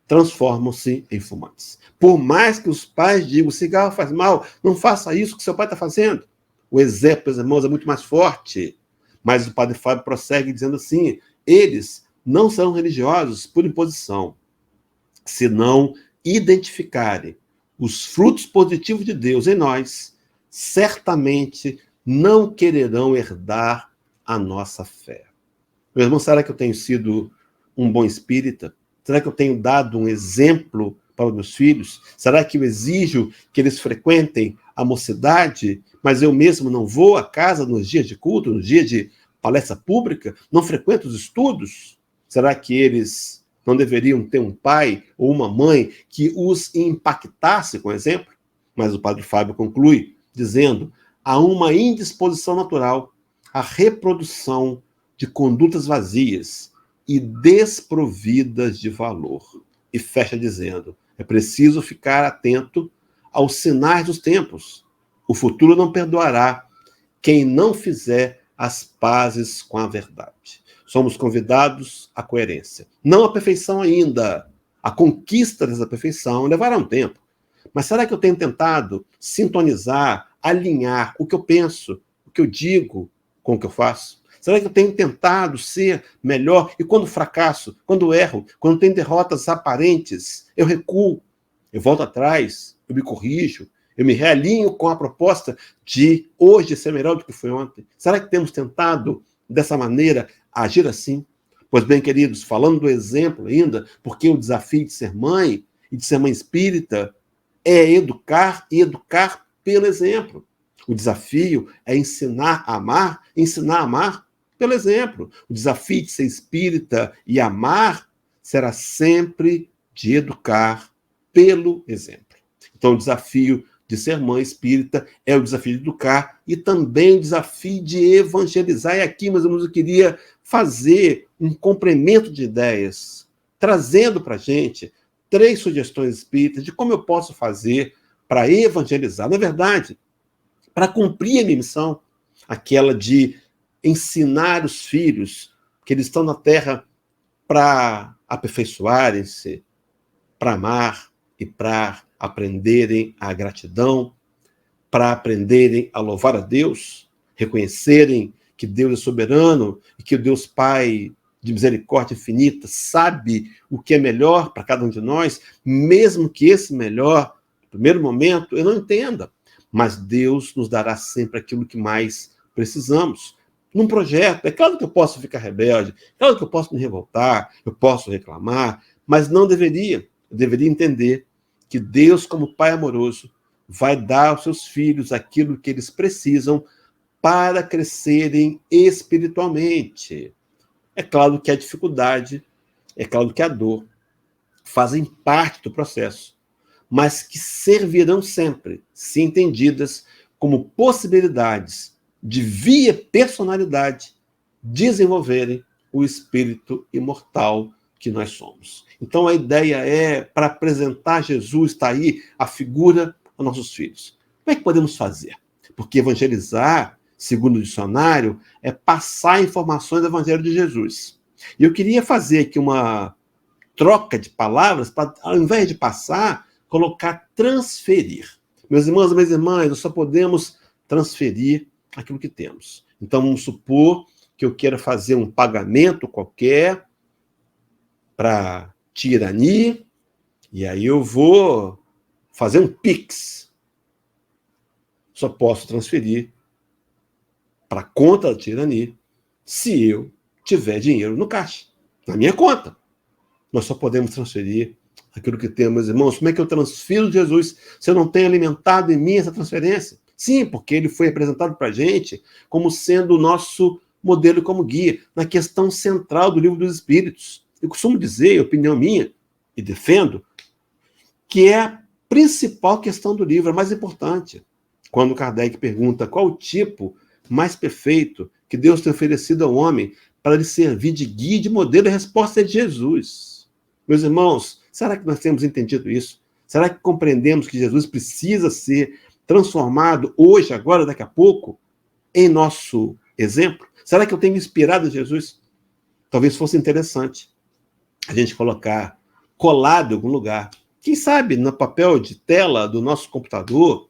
transformam-se em fumantes. Por mais que os pais digam: cigarro faz mal, não faça isso que seu pai está fazendo. O exemplo, meus irmãos, é muito mais forte. Mas o padre Fábio prossegue dizendo assim: eles não são religiosos por imposição, se não identificarem os frutos positivos de Deus em nós, certamente não quererão herdar a nossa fé. Meu irmão, será que eu tenho sido um bom espírita? Será que eu tenho dado um exemplo para os meus filhos? Será que eu exijo que eles frequentem a mocidade, mas eu mesmo não vou à casa nos dias de culto, nos dias de palestra pública? Não frequento os estudos? Será que eles não deveriam ter um pai ou uma mãe que os impactasse com exemplo? Mas o padre Fábio conclui dizendo: há uma indisposição natural à reprodução de condutas vazias e desprovidas de valor. E fecha dizendo: é preciso ficar atento aos sinais dos tempos. O futuro não perdoará quem não fizer as pazes com a verdade. Somos convidados à coerência. Não à perfeição ainda. A conquista dessa perfeição levará um tempo. Mas será que eu tenho tentado sintonizar, alinhar o que eu penso, o que eu digo com o que eu faço? Será que eu tenho tentado ser melhor? E quando fracasso, quando erro, quando tem derrotas aparentes, eu recuo, eu volto atrás, eu me corrijo, eu me realinho com a proposta de hoje ser melhor do que foi ontem? Será que temos tentado dessa maneira, agir assim? Pois bem, queridos, falando do exemplo ainda, porque o desafio de ser mãe e de ser mãe espírita é educar e educar pelo exemplo. O desafio é ensinar a amar pelo exemplo. O desafio de ser espírita e amar será sempre de educar pelo exemplo. Então, o desafio de ser mãe espírita é o desafio de educar e também o desafio de evangelizar. E aqui, meus irmãos, eu queria fazer um complemento de ideias, trazendo para a gente 3 sugestões espíritas de como eu posso fazer para evangelizar. Na verdade, para cumprir a minha missão, aquela de ensinar os filhos que eles estão na Terra para aperfeiçoarem-se, para amar e para aprenderem a gratidão, para aprenderem a louvar a Deus, reconhecerem que Deus é soberano e que o Deus Pai de misericórdia infinita sabe o que é melhor para cada um de nós, mesmo que esse melhor, no primeiro momento, eu não entenda. Mas Deus nos dará sempre aquilo que mais precisamos. Num projeto, é claro que eu posso ficar rebelde, é claro que eu posso me revoltar, eu posso reclamar, mas não deveria. Eu deveria entender que Deus, como Pai amoroso, vai dar aos seus filhos aquilo que eles precisam para crescerem espiritualmente. É claro que a dificuldade, é claro que a dor fazem parte do processo, mas que servirão sempre, se entendidas como possibilidades de, via personalidade, desenvolverem o espírito imortal que nós somos. Então a ideia é, para apresentar Jesus, está aí a figura aos nossos filhos. Como é que podemos fazer? Porque evangelizar, segundo o dicionário, é passar informações do Evangelho de Jesus. E eu queria fazer aqui uma troca de palavras para, ao invés de passar, colocar transferir. Meus irmãos e minhas irmãs, nós só podemos transferir aquilo que temos. Então, vamos supor que eu queira fazer um pagamento qualquer para Tirani, e aí eu vou fazer um Pix. Só posso transferir para a conta da Tirani se eu tiver dinheiro no caixa, na minha conta. Nós só podemos transferir aquilo que temos, meus irmãos. Como é que eu transfiro Jesus se eu não tenho alimentado em mim essa transferência? Sim, porque ele foi apresentado para a gente como sendo o nosso modelo como guia, na questão central do Livro dos Espíritos. Eu costumo dizer, opinião minha, e defendo, que é a principal questão do livro, a mais importante. Quando Kardec pergunta qual o tipo mais perfeito que Deus tem oferecido ao homem para lhe servir de guia e de modelo, a resposta é de Jesus. Meus irmãos, será que nós temos entendido isso? Será que compreendemos que Jesus precisa ser transformado hoje, agora, daqui a pouco, em nosso exemplo? Será que eu tenho inspirado Jesus? Talvez fosse interessante a gente colocar colado em algum lugar, quem sabe no papel de tela do nosso computador,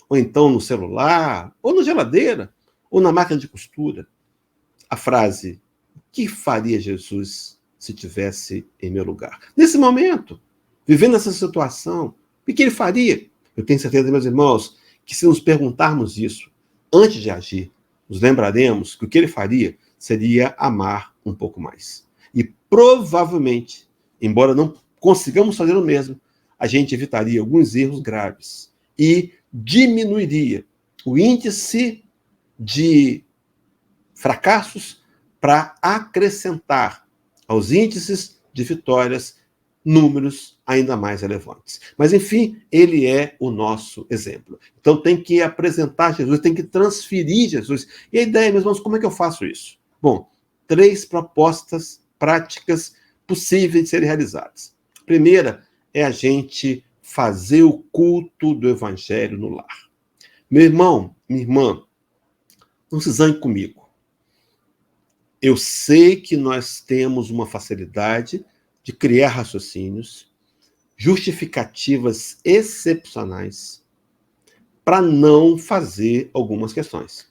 ou então no celular, ou na geladeira, ou na máquina de costura, a frase: o que faria Jesus se tivesse em meu lugar? Nesse momento, vivendo essa situação, o que ele faria? Eu tenho certeza, meus irmãos, que se nos perguntarmos isso antes de agir, nos lembraremos que o que ele faria seria amar um pouco mais. E provavelmente, embora não consigamos fazer o mesmo, a gente evitaria alguns erros graves e diminuiria o índice de fracassos para acrescentar aos índices de vitórias números ainda mais relevantes. Mas, enfim, ele é o nosso exemplo. Então, tem que apresentar Jesus, tem que transferir Jesus. E a ideia, meus irmãos, como é que eu faço isso? Bom, 3 propostas práticas possíveis de serem realizadas. A primeira é a gente fazer o culto do Evangelho no lar. Meu irmão, minha irmã, não se zangue comigo. Eu sei que nós temos uma facilidade de criar raciocínios, justificativas excepcionais para não fazer algumas questões.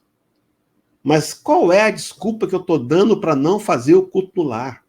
Mas qual é a desculpa que eu estou dando para não fazer o culto no lar?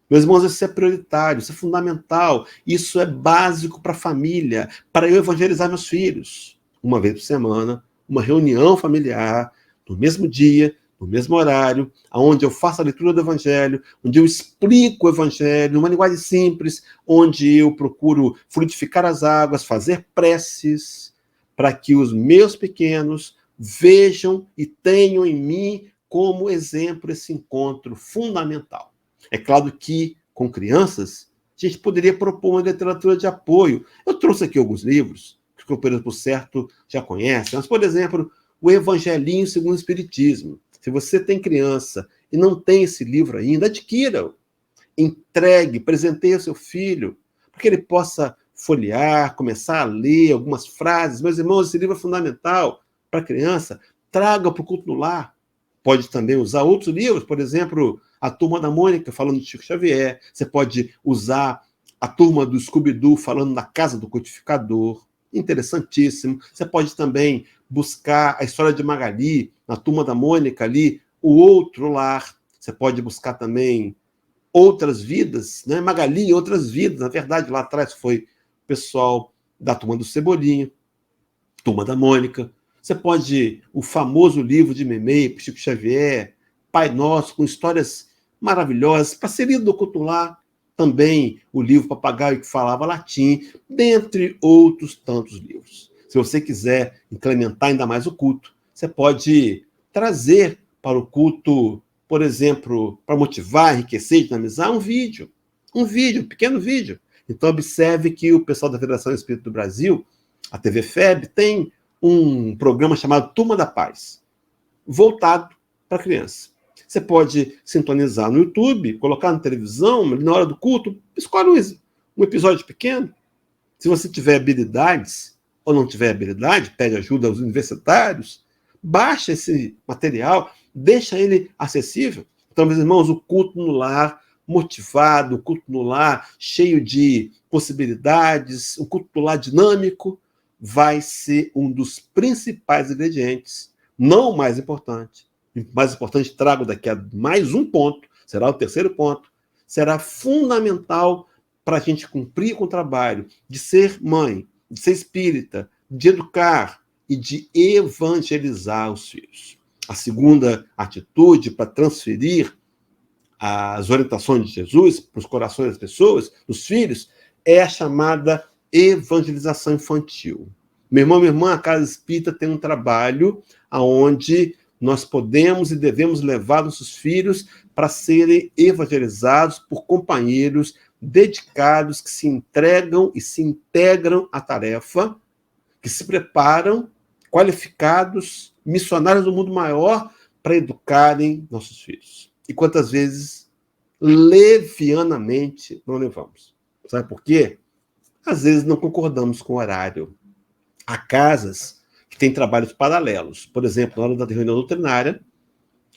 Meus irmãos, isso é prioritário, isso é fundamental, isso é básico para a família, para eu evangelizar meus filhos. Uma vez por semana, uma reunião familiar, no mesmo dia, no mesmo horário, onde eu faço a leitura do Evangelho, onde eu explico o Evangelho, numa linguagem simples, onde eu procuro fluidificar as águas, fazer preces, para que os meus pequenos vejam e tenham em mim como exemplo esse encontro fundamental. É claro que, com crianças, a gente poderia propor uma literatura de apoio. Eu trouxe aqui alguns livros, que o companheiro por certo já conhece, mas, por exemplo, o Evangelinho segundo o Espiritismo. Se você tem criança e não tem esse livro ainda, adquira-o. Entregue, presenteie ao seu filho, para que ele possa folhear, começar a ler algumas frases. Meus irmãos, esse livro é fundamental para a criança. Traga para o culto no lar. Pode também usar outros livros, por exemplo, a Turma da Mônica, falando de Chico Xavier. Você pode usar a Turma do Scooby-Doo, falando da Casa do Codificador. Interessantíssimo. Você pode também buscar a história de Magali, na Turma da Mônica ali, o outro lar. Você pode buscar também outras vidas, né? Magali e outras vidas. Na verdade, lá atrás foi o pessoal da Turma do Cebolinha, Turma da Mônica. Você pode, o famoso livro de Memei, Chico Xavier, Pai Nosso, com histórias maravilhosas, parceria do culto lá, também o livro Papagaio que Falava Latim, dentre outros tantos livros. Se você quiser incrementar ainda mais o culto, você pode trazer para o culto, por exemplo, para motivar, enriquecer, dinamizar, um vídeo, um pequeno vídeo. Então, observe que o pessoal da Federação Espírita do Brasil, a TV FEB, tem um programa chamado Turma da Paz, voltado para criança. Você pode sintonizar no YouTube, colocar na televisão, na hora do culto, escolhe um episódio pequeno. Se você tiver habilidades, ou não tiver habilidade, pede ajuda aos universitários, baixa esse material, deixa ele acessível. Então, meus irmãos, o culto no lar motivado, o culto no lar cheio de possibilidades, o culto no lar dinâmico, vai ser um dos principais ingredientes, não o mais importante. O mais importante, trago daqui a mais um ponto, será o terceiro ponto, será fundamental para a gente cumprir com o trabalho de ser mãe, de ser espírita, de educar e de evangelizar os filhos. A segunda atitude para transferir as orientações de Jesus para os corações das pessoas, dos filhos, é a chamada evangelização infantil. Meu irmão, minha irmã, a Casa Espírita tem um trabalho onde nós podemos e devemos levar nossos filhos para serem evangelizados por companheiros dedicados que se entregam e se integram à tarefa, que se preparam, qualificados, missionários do mundo maior, para educarem nossos filhos. E quantas vezes, levianamente, não levamos. Sabe por quê? Às vezes não concordamos com o horário. Há casas que têm trabalhos paralelos. Por exemplo, na hora da reunião doutrinária,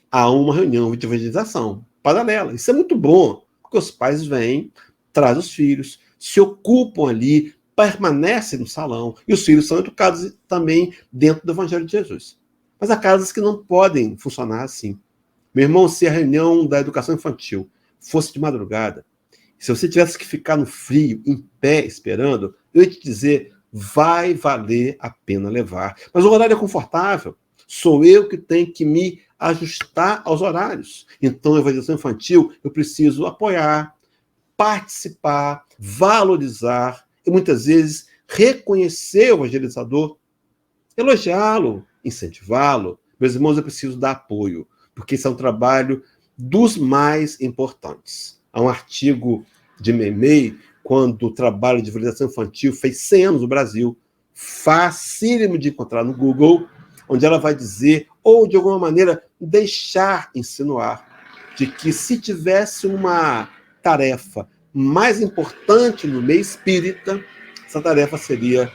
há uma reunião de evangelização paralela. Isso é muito bom, porque os pais vêm, trazem os filhos, se ocupam ali, permanecem no salão, e os filhos são educados também dentro do Evangelho de Jesus. Mas há casas que não podem funcionar assim. Meu irmão, se a reunião da educação infantil fosse de madrugada, se você tivesse que ficar no frio, em pé, esperando, eu ia te dizer, vai valer a pena levar. Mas o horário é confortável. Sou eu que tenho que me ajustar aos horários. Então, a evangelização infantil, eu preciso apoiar, participar, valorizar e, muitas vezes, reconhecer o evangelizador, elogiá-lo, incentivá-lo. Meus irmãos, eu preciso dar apoio, porque esse é um trabalho dos mais importantes. Há um artigo de Memei, quando o trabalho de evangelização infantil fez 100 anos no Brasil, facílimo de encontrar no Google, onde ela vai dizer, ou de alguma maneira deixar insinuar, de que se tivesse uma tarefa mais importante no meio espírita, essa tarefa seria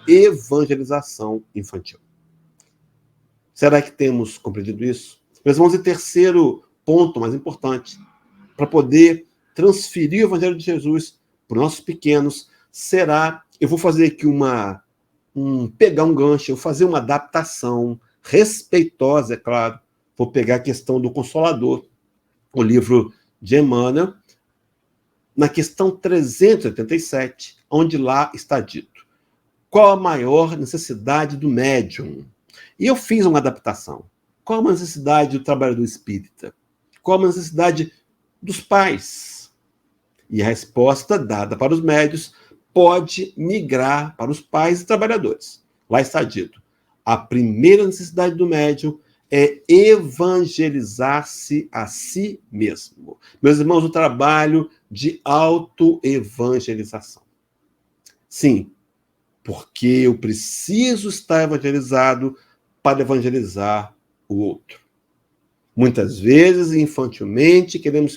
evangelização infantil. Será que temos compreendido isso? Meus irmãos, e terceiro ponto mais importante, para poder transferir o Evangelho de Jesus para os nossos pequenos, será, eu vou fazer aqui pegar um gancho, eu vou fazer uma adaptação respeitosa, é claro, vou pegar a questão do Consolador, o livro de Emmanuel, na questão 387, onde lá está dito, qual a maior necessidade do médium? E eu fiz uma adaptação. Qual a necessidade do trabalhador espírita? Qual a necessidade dos pais? E a resposta dada para os médios pode migrar para os pais e trabalhadores. Lá está dito: a primeira necessidade do médium é evangelizar-se a si mesmo. Meus irmãos, o trabalho de autoevangelização. Sim, porque eu preciso estar evangelizado para evangelizar o outro. Muitas vezes, infantilmente, queremos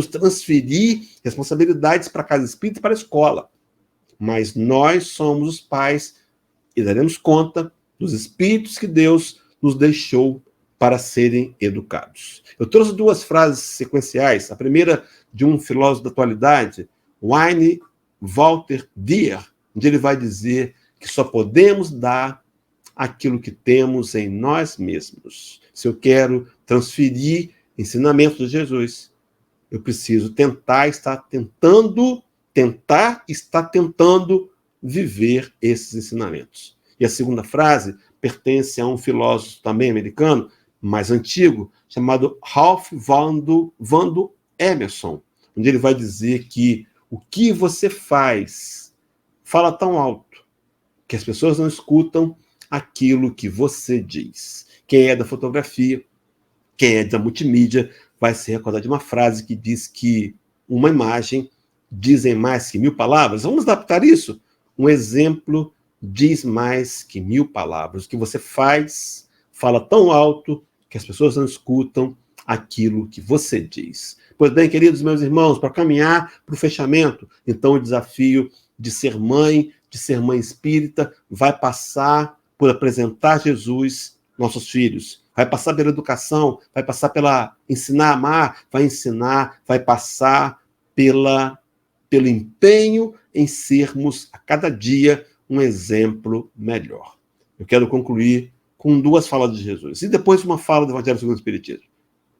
transferir responsabilidades para a casa espírita e para a escola. Mas nós somos os pais e daremos conta dos espíritos que Deus nos deixou para serem educados. Eu trouxe duas frases sequenciais. A primeira de um filósofo da atualidade, Wayne Walter Dier, onde ele vai dizer que só podemos dar aquilo que temos em nós mesmos. Se eu quero transferir ensinamentos de Jesus, eu preciso tentar estar tentando viver esses ensinamentos. E a segunda frase pertence a um filósofo também americano, mais antigo, chamado Ralph Waldo Emerson, onde ele vai dizer que o que você fala tão alto que as pessoas não escutam aquilo que você diz. Quem é da fotografia, quem é da multimídia, vai se recordar de uma frase que diz que uma imagem dizem mais que 1000 palavras. Vamos adaptar isso? Um exemplo diz mais que 1000 palavras. O que você fala tão alto que as pessoas não escutam aquilo que você diz. Pois bem, queridos meus irmãos, para caminhar para o fechamento, então o desafio de ser mãe espírita, vai passar por apresentar Jesus nossos filhos. Vai passar pela educação, vai passar pela ensinar a amar, vai passar pelo empenho em sermos a cada dia um exemplo melhor. Eu quero concluir com duas falas de Jesus e depois uma fala do Evangelho segundo o Espiritismo.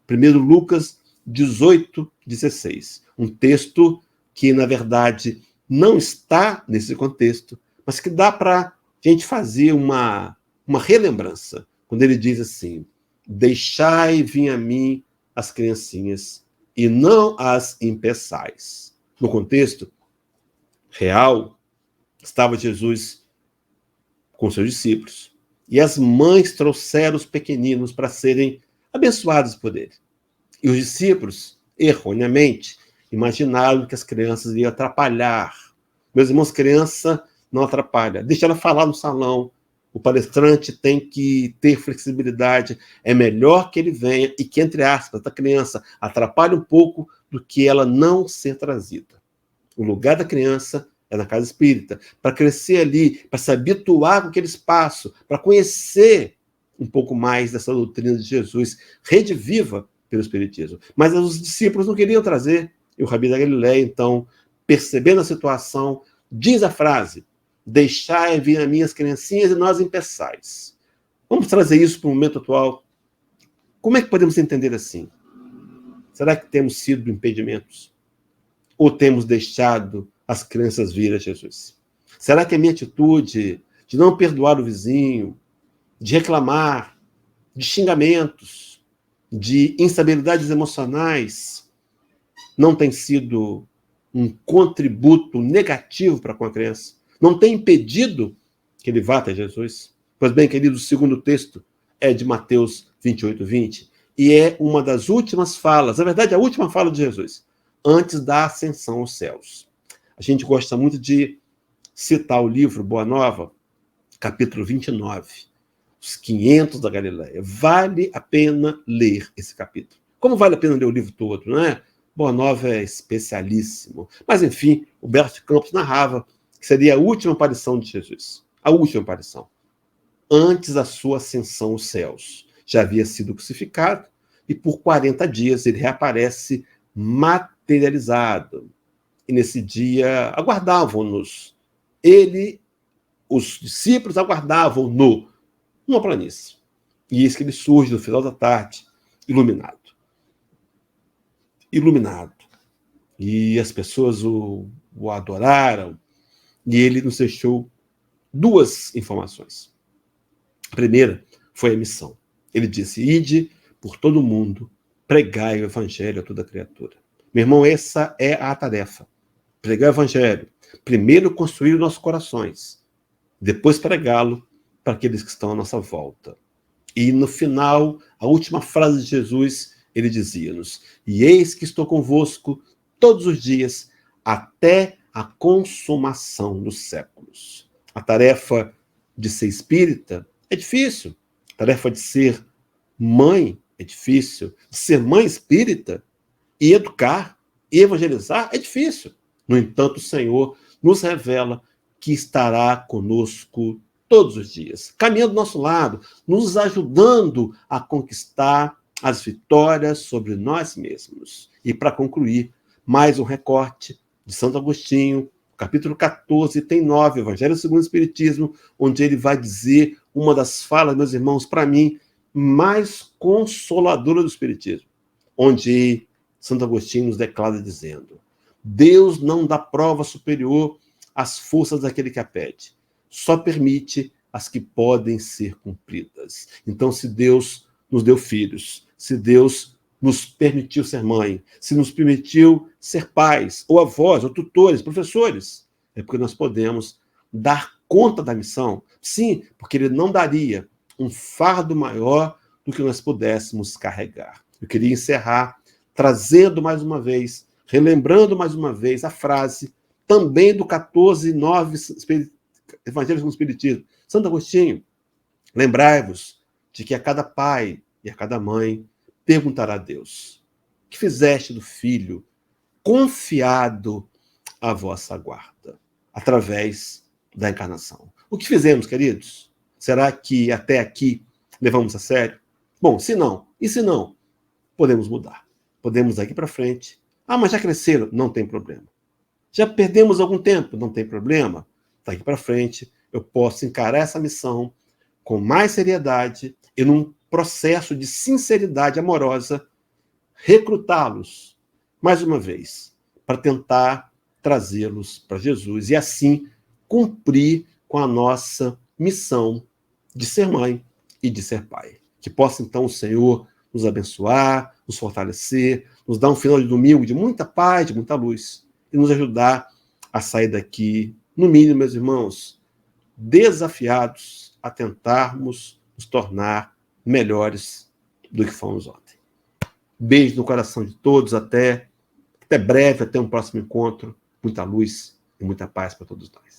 Primeiro, Lucas 18:16, um texto que, na verdade, não está nesse contexto, mas que dá para a gente fazer uma relembrança, quando ele diz assim: deixai vir a mim as criancinhas e não as impeçais. No contexto real, estava Jesus com seus discípulos, e as mães trouxeram os pequeninos para serem abençoados por ele. E os discípulos, erroneamente, imaginaram que as crianças iam atrapalhar. Meus irmãos, criança não atrapalha. Deixa ela falar no salão. O palestrante tem que ter flexibilidade. É melhor que ele venha e que, entre aspas, a criança atrapalhe um pouco do que ela não ser trazida. O lugar da criança é na casa espírita. Para crescer ali, para se habituar com aquele espaço, para conhecer um pouco mais dessa doutrina de Jesus, rede viva pelo Espiritismo. Mas os discípulos não queriam trazer. E o Rabi da Galileia, então, percebendo a situação, diz a frase: deixai vir a mim as criancinhas e nós impeçais. Vamos trazer isso para o momento atual. Como é que podemos entender assim? Será que temos sido impedimentos? Ou temos deixado as crianças vir a Jesus? Será que a minha atitude de não perdoar o vizinho, de reclamar, de xingamentos, de instabilidades emocionais, não tem sido um contributo negativo para com a criança? Não tem impedido que ele vá até Jesus? Pois bem, queridos, o segundo texto é de Mateus 28:20, e é uma das últimas falas, na verdade, a última fala de Jesus, antes da ascensão aos céus. A gente gosta muito de citar o livro Boa Nova, capítulo 29, os 500 da Galileia. Vale a pena ler esse capítulo. Como vale a pena ler o livro todo, não é? Boa Nova é especialíssimo. Mas, enfim, o Humberto Campos narrava que seria a última aparição de Jesus. A última aparição. Antes da sua ascensão aos céus. Já havia sido crucificado e por 40 dias ele reaparece materializado. E nesse dia aguardavam-nos. Os discípulos aguardavam-no numa planície. E eis que ele surge no final da tarde, iluminado. E as pessoas o adoraram, e ele nos deixou duas informações. A primeira foi a missão. Ele disse: ide por todo o mundo, pregai o evangelho a toda criatura. Meu irmão, essa é a tarefa. Pregar o evangelho. Primeiro construir os nossos corações, depois pregá-lo para aqueles que estão à nossa volta. E no final, a última frase de Jesus, ele dizia-nos: e eis que estou convosco todos os dias, até a consumação dos séculos. A tarefa de ser espírita é difícil. A tarefa de ser mãe é difícil. De ser mãe espírita e educar e evangelizar é difícil. No entanto, o Senhor nos revela que estará conosco todos os dias, caminhando do nosso lado, nos ajudando a conquistar as vitórias sobre nós mesmos. E para concluir, mais um recorte de Santo Agostinho, capítulo 14, tem 9, Evangelho segundo o Espiritismo, onde ele vai dizer uma das falas, meus irmãos, para mim, mais consoladora do Espiritismo, onde Santo Agostinho nos declara dizendo: Deus não dá prova superior às forças daquele que a pede, só permite as que podem ser cumpridas. Então, se Deus nos deu filhos, se Deus nos permitiu ser mãe, se nos permitiu ser pais, ou avós, ou tutores, professores, é porque nós podemos dar conta da missão. Sim, porque ele não daria um fardo maior do que nós pudéssemos carregar. Eu queria encerrar trazendo mais uma vez, relembrando mais uma vez a frase também do 14:9, Evangelho segundo o Espiritismo. Santo Agostinho: lembrai-vos de que a cada pai e a cada mãe perguntará a Deus: que fizeste do filho confiado à vossa guarda, através da encarnação? O que fizemos, queridos? Será que até aqui levamos a sério? Bom, se não, e se não, podemos mudar. Podemos daqui para frente. Ah, mas já cresceram? Não tem problema. Já perdemos algum tempo? Não tem problema. Daqui para frente, eu posso encarar essa missão com mais seriedade e num processo de sinceridade amorosa, recrutá-los, mais uma vez, para tentar trazê-los para Jesus e assim cumprir com a nossa missão de ser mãe e de ser pai. Que possa, então, o Senhor nos abençoar, nos fortalecer, nos dar um final de domingo de muita paz, de muita luz, e nos ajudar a sair daqui, no mínimo, meus irmãos, desafiados a tentarmos nos tornar melhores do que fomos ontem. Beijo no coração de todos, até breve, até um próximo encontro. Muita luz e muita paz para todos nós.